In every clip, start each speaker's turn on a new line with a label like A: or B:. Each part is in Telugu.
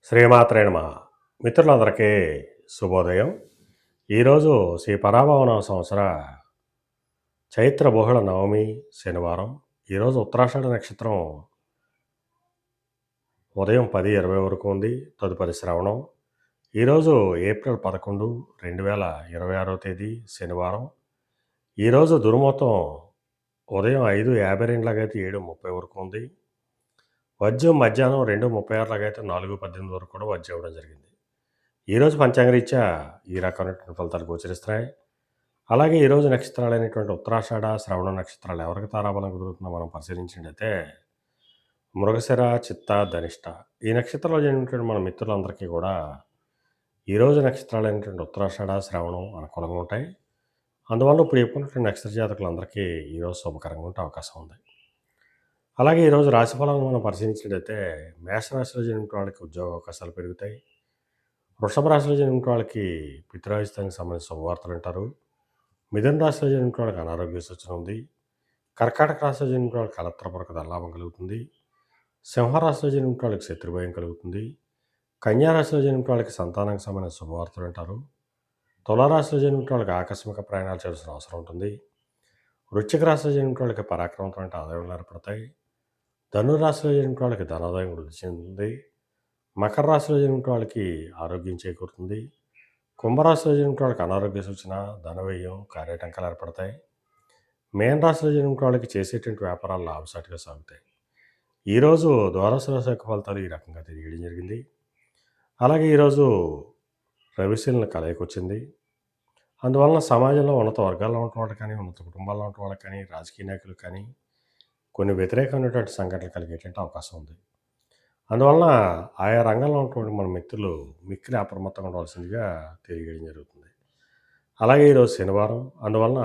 A: శ్రీమాత్రే నమః. మిత్రులందరికీ శుభోదయం. ఈరోజు శ్రీ పరాభవన సంవత్సర చైత్ర బహుళ నవమి శనివారం. ఈరోజు ఉత్తరాషాఢ నక్షత్రం ఉదయం 10:20 వరకు ఉంది. తదుపరి శ్రవణం. ఈరోజు ఏప్రిల్ 11, 2026 తేదీ శనివారం. ఈరోజు దుర్ముహూర్తం ఉదయం 5:52 లాగైతే 7:30 వరకు ఉంది. వజ్యం మధ్యాహ్నం 2:36 లాగైతే 4:18 వరకు కూడా వజ్యం ఇవ్వడం జరిగింది. ఈరోజు పంచాంగరీత్యా ఈ రకమైనటువంటి ఫలితాలు గోచరిస్తున్నాయి. అలాగే ఈరోజు నక్షత్రాలైనటువంటి ఉత్తరాషాఢ, శ్రవణ నక్షత్రాలు ఎవరికి తారాబలం కుదురుతుందో మనం పరిశీలించినట్టయితే మృగశిర, చిత్త, ధనిష్ట ఈ నక్షత్రాల్లో జరిగినటువంటి మన మిత్రులందరికీ కూడా ఈరోజు నక్షత్రాలైనటువంటి ఉత్తరాషాఢ, శ్రవణం అనుకూలంగా ఉంటాయి. అందువల్ల ఇప్పుడు చెప్పుకున్నటువంటి నక్షత్ర జాతకులందరికీ ఈరోజు శుభకరంగా ఉండే అవకాశం ఉంది. అలాగే ఈరోజు రాశి ఫలాలను మనం పరిశీలించినట్టయితే మేషరాశిలో జరిగిన వాళ్ళకి ఉద్యోగ అవకాశాలు పెరుగుతాయి. వృషభ రాశిలో జరిగిన వాళ్ళకి పితృరాజధానికి సంబంధించిన శుభవార్తలు అంటారు. మిథున రాశిలో జరిగిన వాళ్ళకి అనారోగ్య సూచన ఉంది. కర్కాటక రాశిలో జరిగిన వాళ్ళకి కలత్రపూర్వక ధనలాభం కలుగుతుంది. సింహరాశిలో జరిగిన వాళ్ళకి శత్రుభయం కలుగుతుంది. కన్యా రాశిలో జరిగిన వాళ్ళకి సంతానానికి సంబంధించిన శుభవార్తలు అంటారు. తులారాశిలో జరిగిన వాళ్ళకి ఆకస్మిక ప్రయాణాలు చేయాల్సిన అవసరం ఉంటుంది. వృశ్చిక రాశిలో జరిగిన వాళ్ళకి పరాక్రమంతో ఆదాయాలు ఏర్పడతాయి. ధనురాశిలో జరిగిన వాళ్ళకి ధనాదాయం వృద్ధి చెందుతుంది. మకర రాశిలో జరిగిన వాళ్ళకి ఆరోగ్యం చేకూరుతుంది. కుంభరాశిలో జరిగిన వాళ్ళకి అనారోగ్య సూచన, ధనవ్యయం, కార్యటంకాలు ఏర్పడతాయి. మేన రాశిలో జరిగిన వాళ్ళకి చేసేటువంటి వ్యాపారాలు లాభసాటిగా సాగుతాయి. ఈరోజు ద్వాదశ రాశి యొక్క ఫలితాలు ఈ రకంగా తెలియడం జరిగింది. అలాగే ఈరోజు రవిశీలన కలయిక వచ్చింది. అందువలన సమాజంలో ఉన్నత వర్గాల్లో ఉన్న వాళ్ళకి కానీ, ఉన్నత కుటుంబాల్లో ఉన్న వాళ్ళకి కానీ, రాజకీయ నాయకులు కానీ కొన్ని వ్యతిరేకమైనటువంటి సంఘటనలు కలిగేటువంటి అవకాశం ఉంది. అందువలన ఆయా రంగంలో ఉన్నటువంటి మన మిత్రులు మిక్కిలి అప్రమత్తంగా ఉండవలసిందిగా తెలియజేయడం జరుగుతుంది. అలాగే ఈరోజు శనివారం. అందువలన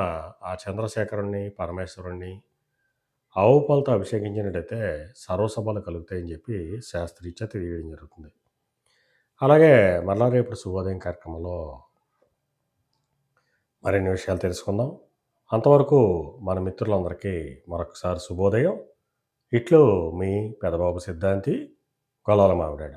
A: ఆ చంద్రశేఖరుణ్ణి, పరమేశ్వరుణ్ణి ఆవు పాలతో అభిషేకించినట్టయితే సర్వసభలు కలుగుతాయని చెప్పి శాస్త్రీరీత్యా తెలియజేయడం జరుగుతుంది. అలాగే మరలా రేపు శుభోదయం కార్యక్రమంలో మరిన్ని విషయాలు తెలుసుకుందాం. అంతవరకు మన మిత్రులందరికీ మరొకసారి శుభోదయం. ఇట్లు మీ పెదబాబు సిద్ధాంతి, కొలాల మావిడాడ.